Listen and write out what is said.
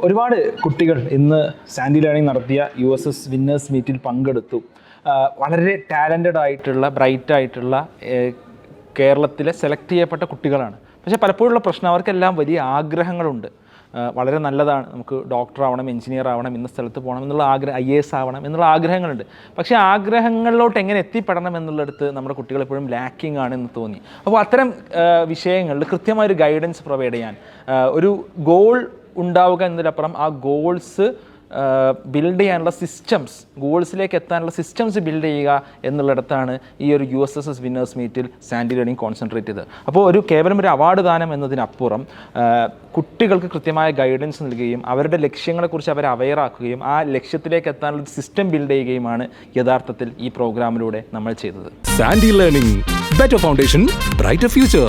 ഒരുപാട് കുട്ടികൾ ഇന്ന് സാൻഡി ലേണിംഗ് നടത്തിയ USS വിന്നേഴ്സ് മീറ്റിൽ പങ്കെടുത്തു. വളരെ ടാലൻറ്റഡ് ആയിട്ടുള്ള ബ്രൈറ്റ് ആയിട്ടുള്ള കേരളത്തിലെ സെലക്ട് ചെയ്യപ്പെട്ട കുട്ടികളാണ്. പക്ഷേ പലപ്പോഴുള്ള പ്രശ്നം അവർക്കെല്ലാം വലിയ ആഗ്രഹങ്ങളുണ്ട്. വളരെ നല്ലതാണ്, നമുക്ക് ഡോക്ടർ ആവണം, എഞ്ചിനീയർ ആവണം, ഇന്ന സ്ഥലത്ത് പോകണം എന്നുള്ള IAS ആവണം എന്നുള്ള ആഗ്രഹങ്ങളുണ്ട്. പക്ഷേ ആഗ്രഹങ്ങളിലോട്ട് എങ്ങനെ എത്തിപ്പെടണം എന്നുള്ളിടത്ത് നമ്മുടെ കുട്ടികൾ എപ്പോഴും ലാക്കിംഗ് ആണ് എന്ന് തോന്നി. അപ്പോൾ അത്തരം വിഷയങ്ങളിൽ കൃത്യമായൊരു ഗൈഡൻസ് പ്രൊവൈഡ് ചെയ്യാൻ, ഒരു ഗോൾ ഉണ്ടാവുക എന്നതിലപ്പുറം ആ ഗോൾസ് ബിൽഡ് ചെയ്യാനുള്ള സിസ്റ്റംസ്, ഗോൾസിലേക്ക് എത്താനുള്ള സിസ്റ്റംസ് ബിൽഡ് ചെയ്യുക എന്നുള്ളിടത്താണ് ഈ ഒരു USS വിന്നേഴ്സ് മീറ്റിൽ സാൻഡി ലേണിംഗ് കോൺസെൻട്രേറ്റ് ചെയ്തത്. അപ്പോൾ കേവലം ഒരു അവാർഡ് ദാനം എന്നതിനപ്പുറം കുട്ടികൾക്ക് കൃത്യമായ ഗൈഡൻസ് നൽകുകയും അവരുടെ ലക്ഷ്യങ്ങളെക്കുറിച്ച് അവരെ അവെയറാക്കുകയും ആ ലക്ഷ്യത്തിലേക്ക് എത്താനുള്ള സിസ്റ്റം ബിൽഡ് ചെയ്യുകയുമാണ് യഥാർത്ഥത്തിൽ ഈ പ്രോഗ്രാമിലൂടെ നമ്മൾ ചെയ്തത്. Sandy learning, better foundation, brighter future.